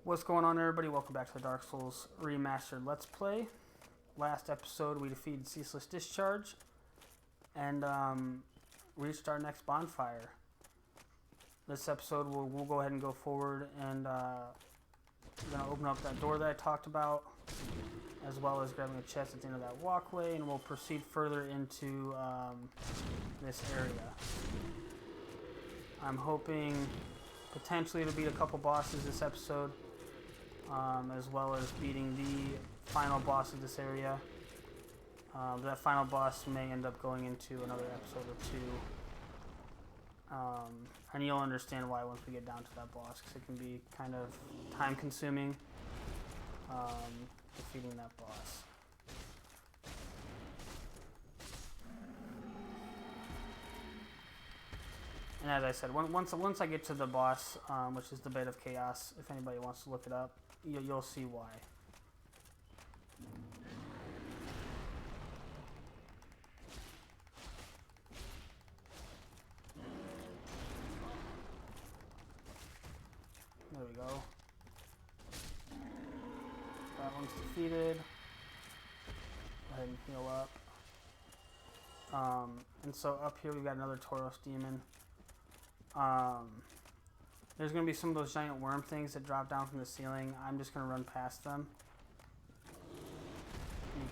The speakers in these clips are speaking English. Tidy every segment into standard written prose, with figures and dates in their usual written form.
What's going on, everybody? Welcome back to the Dark Souls Remastered Let's Play. Last episode, we defeated Ceaseless Discharge and reached our next bonfire. This episode, we'll go ahead and go forward, and we're going to open up that door that I talked about, as well as grabbing a chest at the end of that walkway, and we'll proceed further into this area. I'm hoping potentially to beat a couple bosses this episode, as well as beating the final boss of this area. That final boss may end up going into another episode or two. And you'll understand why once we get down to that boss, because it can be kind of time consuming defeating that boss. And as I said, once I get to the boss, which is the Bed of Chaos, if anybody wants to look it up, you'll see why. There we go. That one's defeated. Go ahead and heal up. And so up here we've got another Tauros Demon. There's going to be some of those giant worm things that drop down from the ceiling. I'm just going to run past them,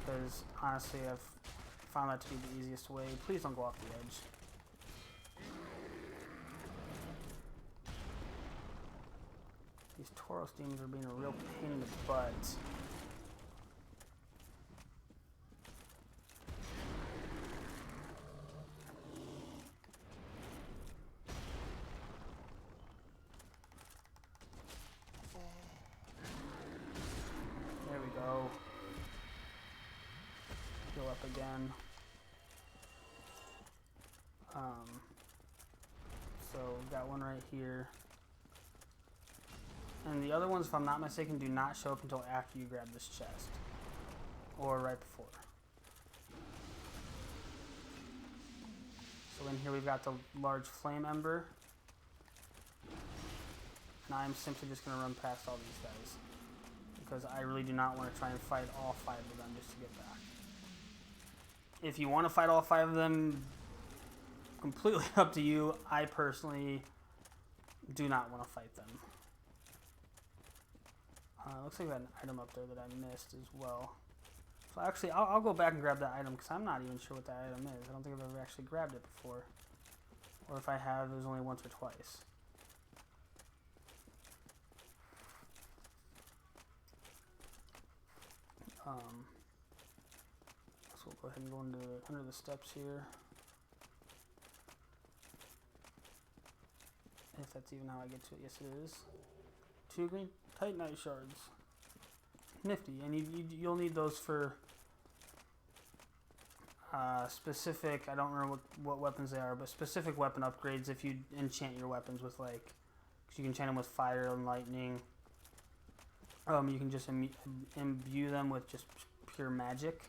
because honestly I've found that to be the easiest way. Please don't go off the edge. These Tauros Demons are being a real pain in the butt. There we go. Heal up again. So we've got one right here. And the other ones, if I'm not mistaken, do not show up until after you grab this chest. Or right before. So in here we've got the large flame ember. And I'm simply just going to run past all these guys, because I really do not want to try and fight all 5 of them just to get back. If you want to fight all 5 of them, completely up to you. I personally do not want to fight them. Looks like I got an item up there that I missed as well. So actually, I'll go back and grab that item, because I'm not even sure what that item is. I don't think I've ever actually grabbed it before. Or if I have, it was only once or twice. So we'll go ahead and go under the steps here. If that's even how I get to it. Yes, it is. 2 green titanite shards. Nifty. And you'll need those for specific, I don't remember what weapons they are, but specific weapon upgrades if you enchant your weapons with, like, because you can enchant them with fire and lightning. You can just imbue them with just pure magic.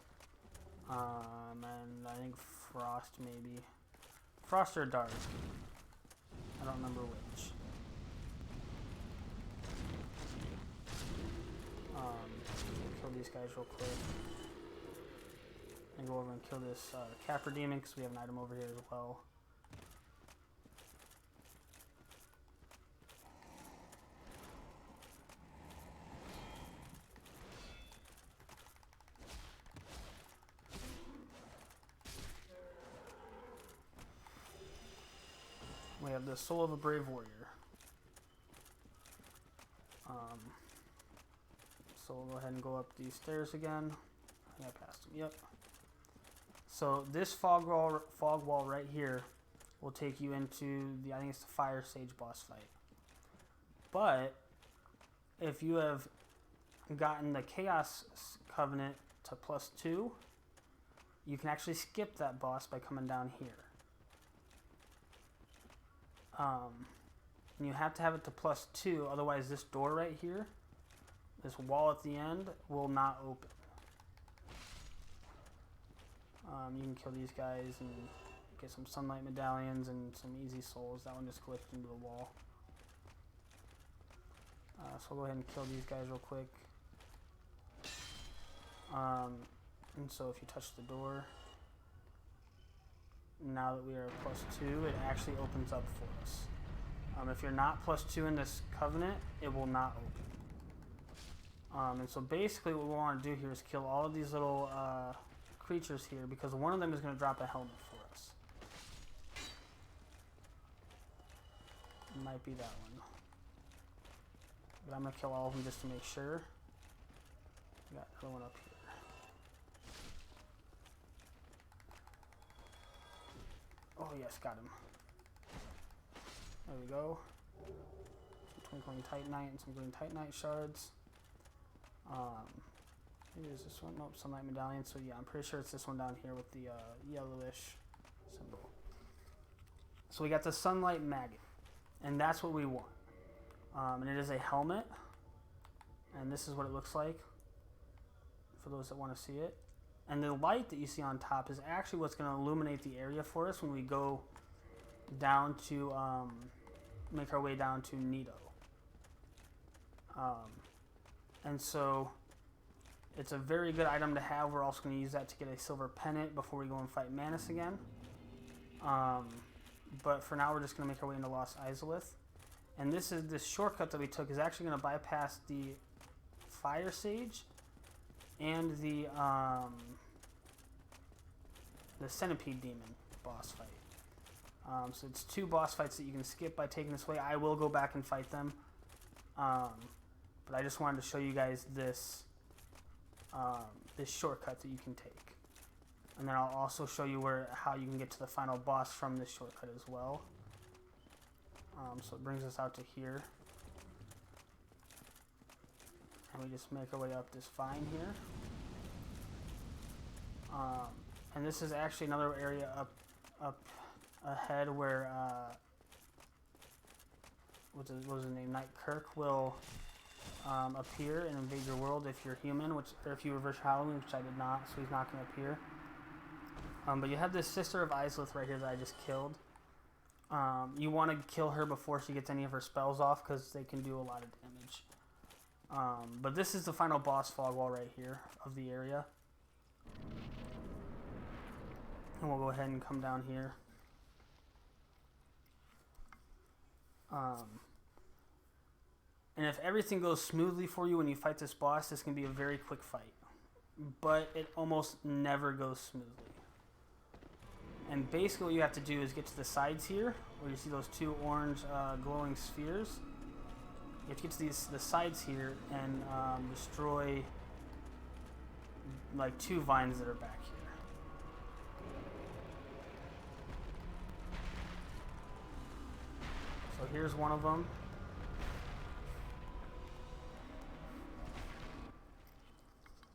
And I think frost, maybe. Frost or dark. I don't remember which. Kill these guys real quick. And go over and kill this Capper Demon, because we have an item over here as well. We have the Soul of a Brave Warrior. So we'll go ahead and go up these stairs again. I think I passed them. Yep. So this fog wall right here will take you into the, I think it's the Fire Sage boss fight. But if you have gotten the Chaos Covenant to +2, you can actually skip that boss by coming down here. And you have to have it to +2, otherwise this door right here, this wall at the end, will not open. You can kill these guys and get some sunlight medallions and some easy souls. That one just glitched into the wall. So we'll go ahead and kill these guys real quick. And so if you touch the door, now that we are +2, it actually opens up for us. If you're not +2 in this covenant, it will not open. And so basically what we want to do here is kill all of these little creatures here, because one of them is going to drop a helmet for us. It might be that one. But I'm going to kill all of them just to make sure. Got another one up here. Oh yes, got him. There we go. Some twinkling titanite and some green titanite shards. Maybe is this one? Nope, sunlight medallion. So yeah, I'm pretty sure it's this one down here with the yellowish symbol. So we got the sunlight maggot, and that's what we want. And it is a helmet, and this is what it looks like for those that want to see it. And the light that you see on top is actually what's going to illuminate the area for us when we go down to make our way down to Nito. And so it's a very good item to have. We're also going to use that to get a silver pennant before we go and fight Manus again. But for now, we're just going to make our way into Lost Izalith. And this shortcut that we took is actually going to bypass the Firesage and the Centipede Demon boss fight. So it's 2 boss fights that you can skip by taking this way. I will go back and fight them. But I just wanted to show you guys this this shortcut that you can take. And then I'll also show you how you can get to the final boss from this shortcut as well. So it brings us out to here. And we just make our way up this vine here. And this is actually another area up ahead where what was his name? Knight Kirk will appear and invade your world if you're human, or if you reverse Halloween, which I did not, so he's not going to appear. But you have this Sister of Izalith right here that I just killed. You want to kill her before she gets any of her spells off, because they can do a lot of damage. But this is the final boss fog wall right here of the area. And we'll go ahead and come down here. And if everything goes smoothly for you when you fight this boss, this can be a very quick fight. But it almost never goes smoothly. And basically what you have to do is get to the sides here, where you see those 2 orange glowing spheres. You have to get to the sides here and destroy like 2 vines that are back here. So here's one of them.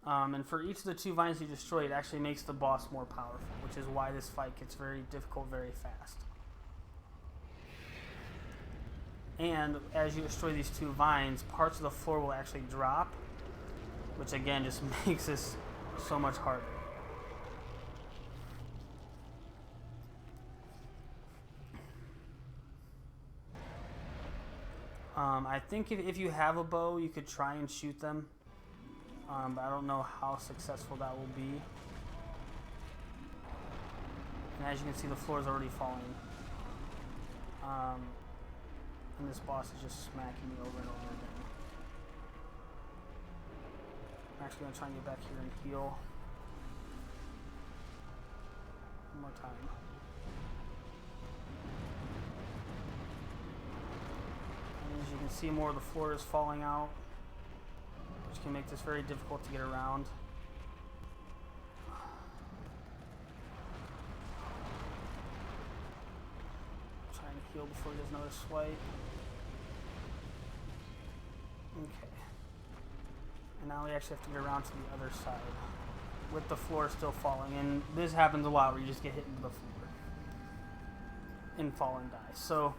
And for each of the 2 vines you destroy, it actually makes the boss more powerful, which is why this fight gets very difficult very fast. And as you destroy these 2 vines, parts of the floor will actually drop, which again just makes this so much harder. I think if you have a bow, you could try and shoot them. But I don't know how successful that will be. And as you can see, the floor is already falling. And this boss is just smacking me over and over again. I'm actually going to try and get back here and heal. One more time. And as you can see, more of the floor is falling out, which can make this very difficult to get around. Trying to heal before he does another swipe. Okay. And now we actually have to get around to the other side with the floor still falling. And this happens a lot where you just get hit into the floor and fall and die. So,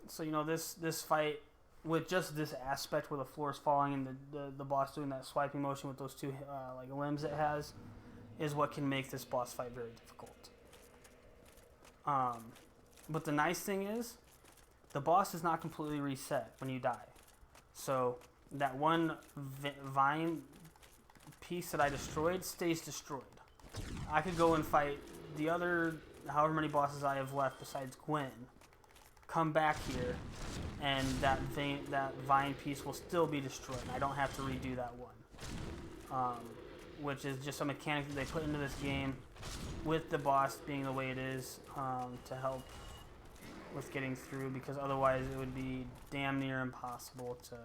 so you know, this fight, with just this aspect where the floor is falling and the boss doing that swiping motion with those 2 like limbs it has, is what can make this boss fight very difficult. But the nice thing is, the boss is not completely reset when you die. So that one vine piece that I destroyed stays destroyed. I could go and fight the other however many bosses I have left besides Gwen, come back here, and that vine piece will still be destroyed. I don't have to redo that one, which is just a mechanic that they put into this game with the boss being the way it is, to help with getting through, because otherwise it would be damn near impossible to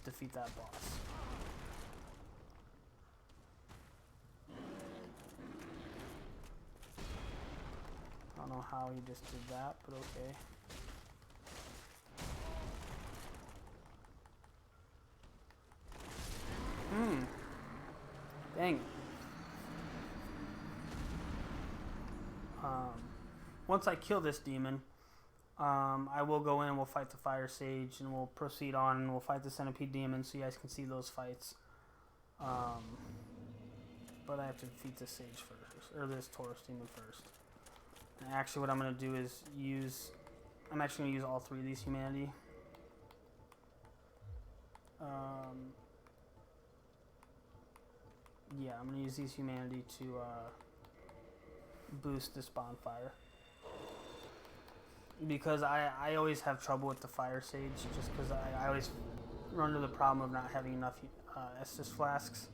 defeat that boss. I don't know how he just did that, but okay. Dang it. Once I kill this demon, I will go in and we'll fight the Fire Sage, and we'll proceed on and we'll fight the Centipede Demon so you guys can see those fights. But I have to defeat this Sage first, or this Taurus Demon first. And actually what I'm going to do is I'm actually going to use all three of these humanity. Yeah, I'm going to use these humanity to boost this bonfire. Because I always have trouble with the Fire Sage, just because I always run into the problem of not having enough Estus flasks.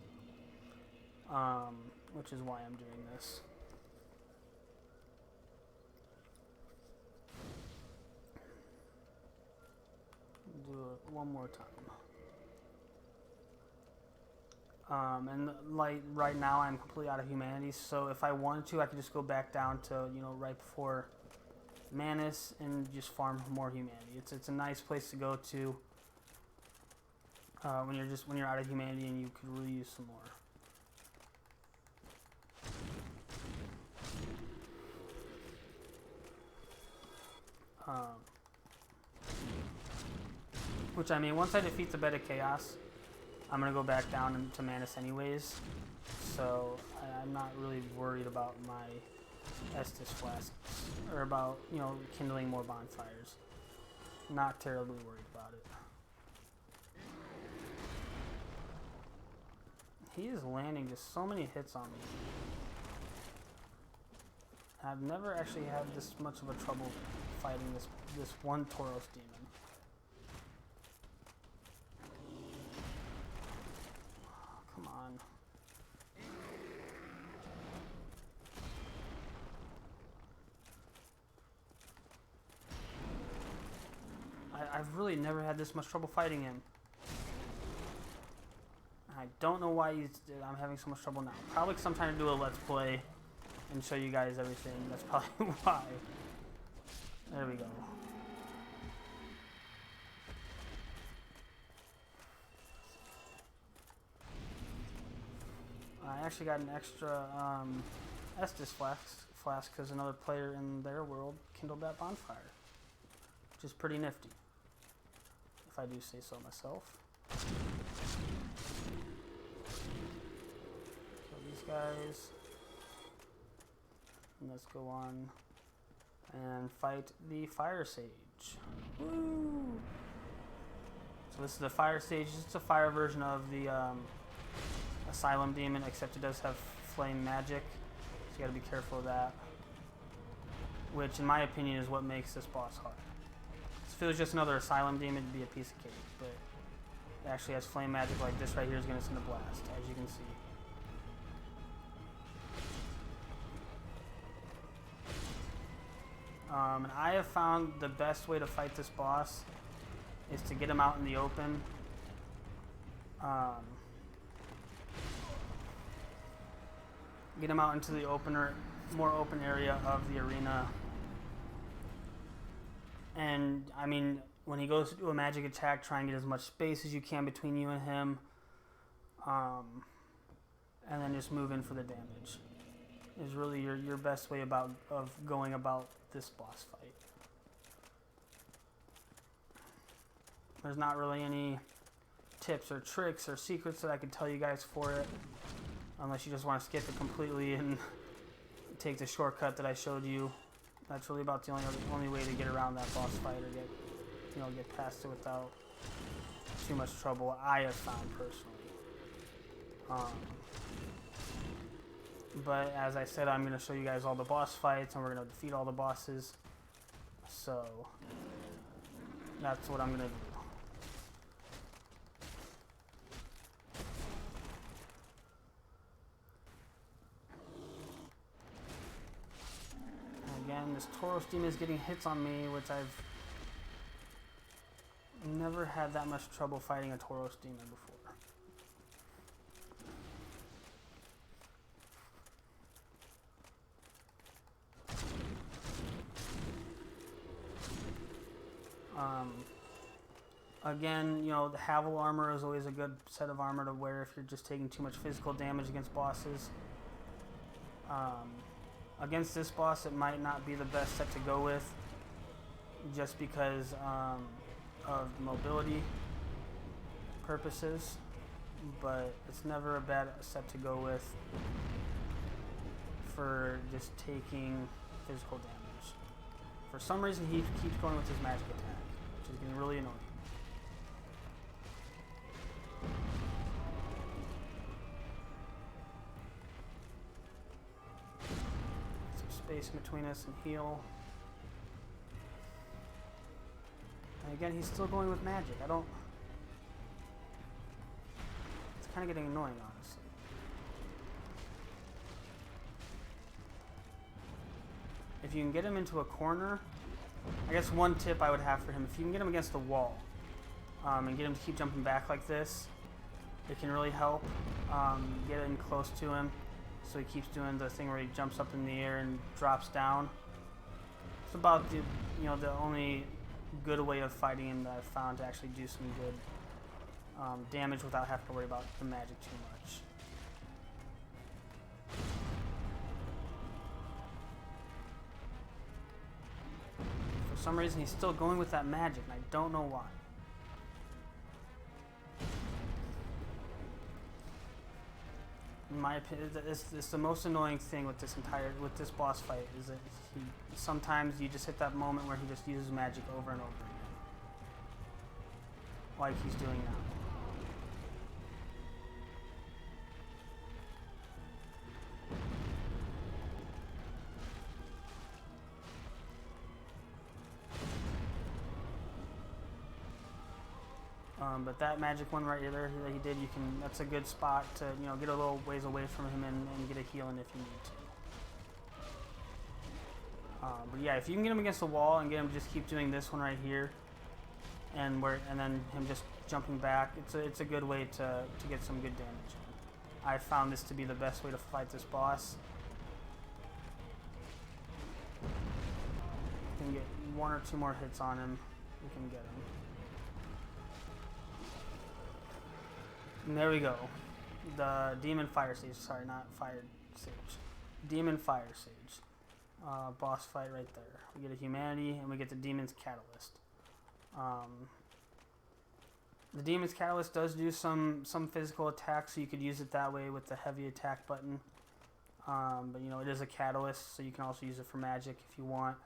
Which is why I'm doing this. Do it one more time. And like right now I'm completely out of humanities, so if I wanted to I could just go back down to, you know, right before Manus and just farm more humanity. It's a nice place to go to when you're out of humanity and you could really use some more. Which, I mean, once I defeat the Bed of Chaos, I'm going to go back down to Manus anyways. So I'm not really worried about my Estus flasks, or about, you know, kindling more bonfires. Not terribly worried about it. He is landing just so many hits on me. I've never actually had this much of a trouble fighting this one Taurus Demon. Come on. I've really never had this much trouble fighting him. I don't know why I'm having so much trouble now. Probably because I'm trying to do a Let's Play and show you guys everything. That's probably why. There we go. I actually got an extra Estus flask because another player in their world kindled that bonfire, which is pretty nifty, if I do say so myself. So these guys, and let's go on and fight the Fire Sage. Woo! So this is the Fire Sage. It's a fire version of the Asylum Demon, except it does have flame magic, so you gotta be careful of that. Which, in my opinion, is what makes this boss hard. If it was just another Asylum Demon, it'd be a piece of cake, but it actually has flame magic like this right here is gonna send a blast, as you can see. And I have found the best way to fight this boss is to get him out in the open. Get him out into the more open area of the arena. And, I mean, when he goes to do a magic attack, try and get as much space as you can between you and him. And then just move in for the damage. Is really your best way of going about this boss fight. There's not really any tips or tricks or secrets that I could tell you guys for it, unless you just want to skip it completely and take the shortcut that I showed you. That's really about the only way to get around that boss fight or get get past it without too much trouble, I have found personally. But as I said, I'm going to show you guys all the boss fights, and we're going to defeat all the bosses. So that's what I'm going to do. Again, this Tauros Demon is getting hits on me, which I've never had that much trouble fighting a Tauros Demon before. Again, the Havel armor is always a good set of armor to wear if you're just taking too much physical damage against bosses. Against this boss, it might not be the best set to go with, just because of mobility purposes, but it's never a bad set to go with for just taking physical damage. For some reason, he keeps going with his magic attack, which is getting really annoying. Space between us and heal. And again, he's still going with magic. It's kind of getting annoying, honestly. If you can get him into a corner, I guess one tip I would have for him, if you can get him against the wall, and get him to keep jumping back like this, it can really help get in close to him. So he keeps doing the thing where he jumps up in the air and drops down. It's about the only good way of fighting him that I've found to actually do some good damage without having to worry about the magic too much. For some reason, he's still going with that magic, and I don't know why. In my opinion, it's the most annoying thing with this boss fight is that sometimes you just hit that moment where he just uses magic over and over again, like he's doing now. But that magic one right there that he did, that's a good spot to get a little ways away from him and get a heal in if you need to. But yeah, if you can get him against the wall and get him to just keep doing this one right here, and then him just jumping back, it's a good way to get some good damage in. I found this to be the best way to fight this boss. You can get one or two more hits on him, you can get him. And there we go. The Demon Firesage. Sorry, not Fire Sage. Demon Firesage. Boss fight right there. We get a Humanity and we get the Demon's Catalyst. The Demon's Catalyst does do some physical attacks, so you could use it that way with the heavy attack button. But it is a catalyst, so you can also use it for magic if you want.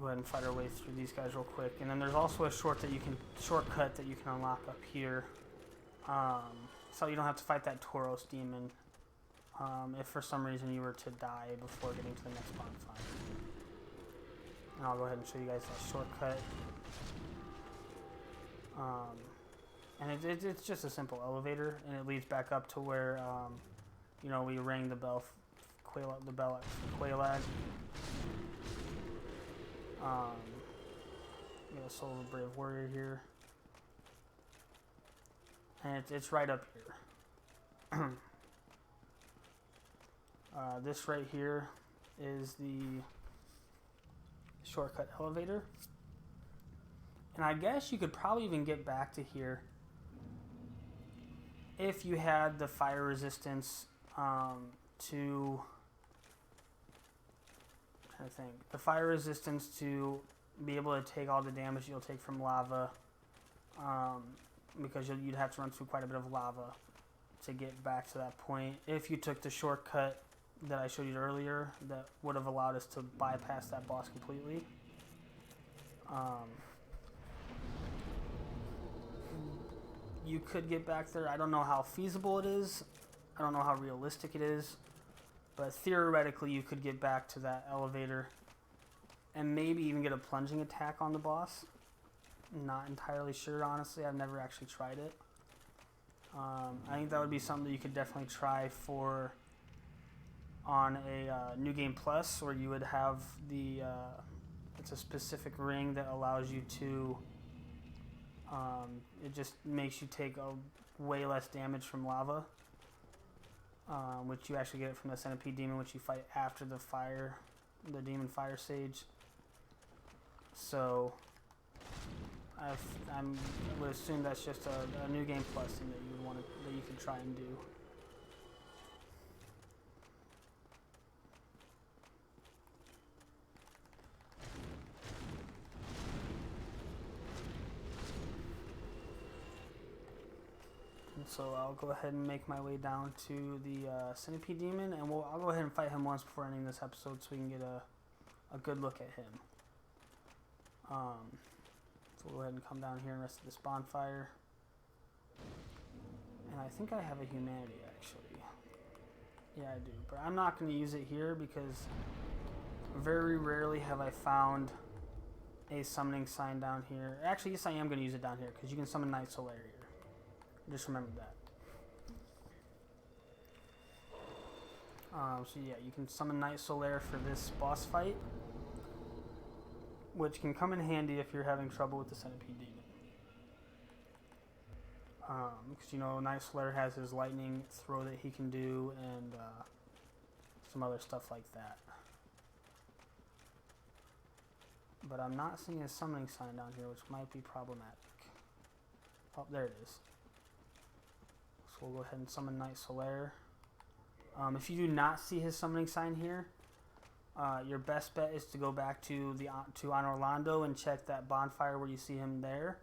Go ahead and fight our way through these guys real quick, and then there's also a shortcut that you can unlock up here, so you don't have to fight that Tauros Demon if for some reason you were to die before getting to the next bonfire. And I'll go ahead and show you guys that shortcut. And it's just a simple elevator, and it leads back up to where we rang the bell at Qualag. We got a Soul of a Brave Warrior here. And it's right up here. This right here is the shortcut elevator. And I guess you could probably even get back to here if you had the fire resistance to... I think the fire resistance to be able to take all the damage you'll take from lava, because you'd have to run through quite a bit of lava to get back to that point. If you took the shortcut that I showed you earlier that would have allowed us to bypass that boss completely. You could get back there. I don't know how feasible it is. I don't know how realistic it is. But theoretically, you could get back to that elevator and maybe even get a plunging attack on the boss. Not entirely sure, honestly. I've never actually tried it. I think that would be something that you could definitely try for on a New Game Plus, where you would have the it's a specific ring that allows you to it just makes you take a way less damage from lava, which you actually get from the Centipede Demon, which you fight after the Demon Firesage. So I would assume that's just a New Game Plus thing that you could try and do. And so I'll go ahead and make my way down to the Centipede Demon, and I'll go ahead and fight him once before ending this episode, so we can get a good look at him. So we'll go ahead and come down here and rest of this bonfire. And I think I have a humanity, actually. Yeah, I do. But I'm not going to use it here because very rarely have I found a summoning sign down here. Actually, yes, I am going to use it down here because you can summon Knight Solaire here. Just remember that. So yeah, you can summon Knight Solaire for this boss fight, which can come in handy if you're having trouble with the Centipede Demon. Because, you know, Knight Solaire has his lightning throw that he can do, and some other stuff like that. But I'm not seeing a summoning sign down here, which might be problematic. Oh, there it is. So we'll go ahead and summon Knight Solaire. If you do not see his summoning sign here, your best bet is to go back to on Orlando and check that bonfire where you see him there.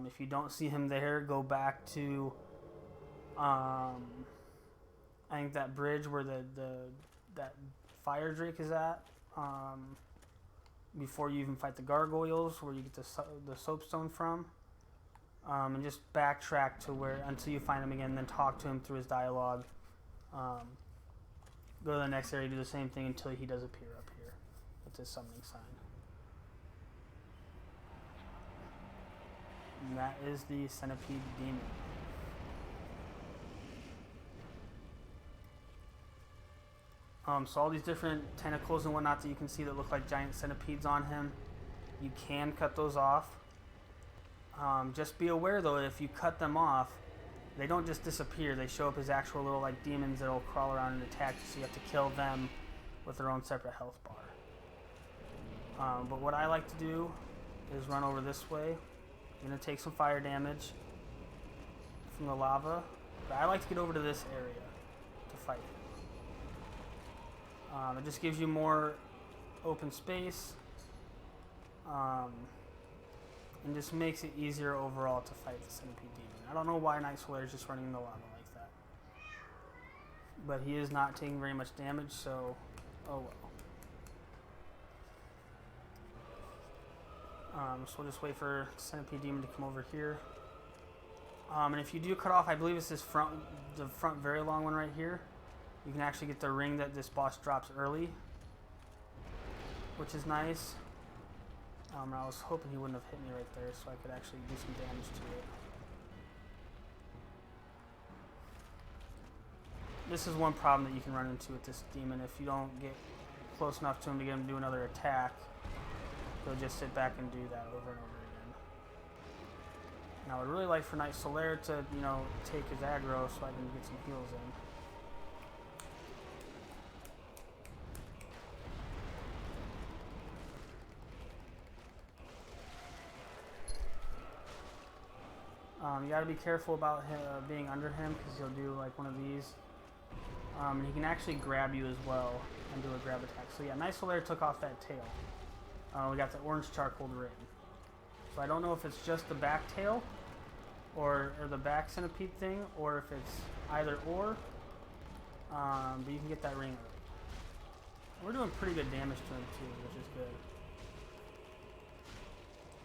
If you don't see him there, go back to I think that bridge where that fire drake is at. Before you even fight the gargoyles, where you get the soapstone from, and just backtrack to where until you find him again, then talk to him through his dialogue. Go to the next area, do the same thing until he does appear up here with his summoning sign. And that is the Centipede Demon. So all these different tentacles and whatnot that you can see that look like giant centipedes on him, you can cut those off. Just be aware though, if you cut them off, they don't just disappear. They show up as actual little like demons that'll crawl around and attack you, so you have to kill them with their own separate health bar. But what I like to do is run over this way. I'm going to take some fire damage from the lava, but I like to get over to this area to fight him. It just gives you more open space, and just makes it easier overall to fight the Centipede Demon. I don't know why Knight Solaire is just running in the lava like that, but he is not taking very much damage, so oh well. So we'll just wait for Centipede Demon to come over here. And if you do cut off, I believe it's the front very long one right here. You can actually get the ring that this boss drops early, which is nice. I was hoping he wouldn't have hit me right there, so I could actually do some damage to it. This is one problem that you can run into with this demon. If you don't get close enough to him to get him to do another attack, he'll just sit back and do that over and over again. Now I would really like for Knight Solaire to, you know, take his aggro so I can get some heals in. You got to be careful about him, being under him, because he'll do like one of these. And he can actually grab you as well and do a grab attack. So yeah, Knight Solaire took off that tail. We got the orange charcoal ring. So I don't know if it's just the back tail or the back centipede thing, or if it's either or. but you can get that ring early. We're doing pretty good damage to him too, which is good.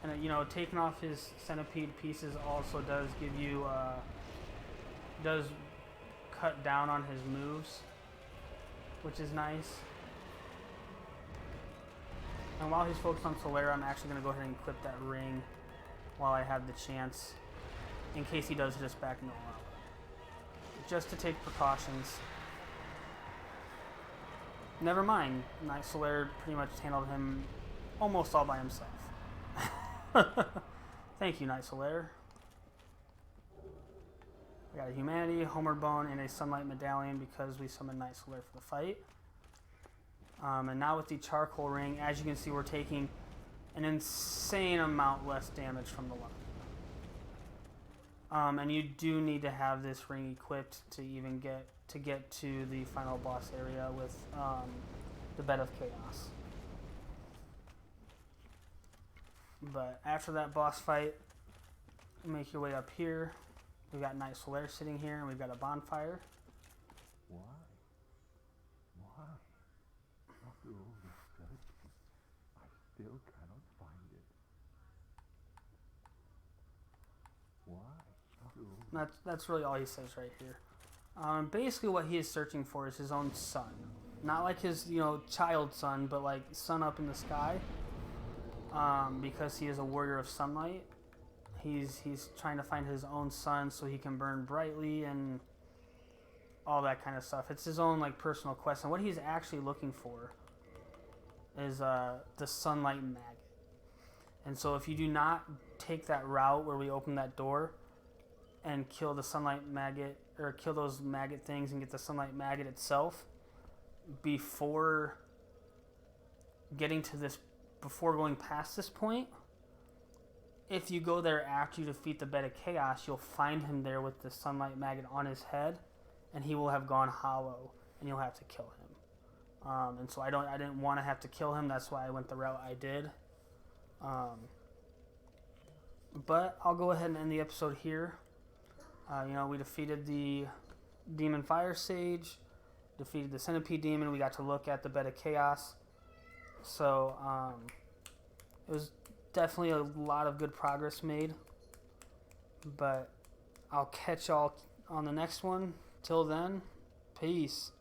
And you know, taking off his centipede pieces also does give you, does cut down on his moves, which is nice. And while he's focused on Solera, I'm actually going to go ahead and equip that ring while I have the chance, in case he does just back no lava. Just to take precautions. Never mind, Knight Solera pretty much handled him almost all by himself. Thank you, Knight Solera. We got a Humanity, Homer Bone, and a Sunlight Medallion because we summoned Knight Solera for the fight. And now with the Charcoal Ring, as you can see, we're taking an insane amount less damage from the lava. And you do need to have this ring equipped to even get to the final boss area with the Bed of Chaos. But after that boss fight, make your way up here. We've got Knight Solera sitting here, and we've got a bonfire. Why? After all this search, I still cannot find it. Why? After all That's really all he says right here. Basically, what he is searching for is his own sun, not like his child sun, but like sun up in the sky. Because he is a warrior of sunlight, he's trying to find his own sun so he can burn brightly and all that kind of stuff. It's his own like personal quest, and what he's actually looking for is the sunlight maggot. And so if you do not take that route where we open that door and kill the sunlight maggot, or kill those maggot things and get the sunlight maggot itself before going past this point, if you go there after you defeat the Bed of Chaos, you'll find him there with the sunlight maggot on his head, and he will have gone hollow, and you'll have to kill him. And so I didn't want to have to kill him. That's why I went the route I did. But I'll go ahead and end the episode here. We defeated the Demon Firesage, defeated the Centipede Demon. We got to look at the Bed of Chaos. So it was definitely a lot of good progress made. But I'll catch y'all on the next one. Till then, peace.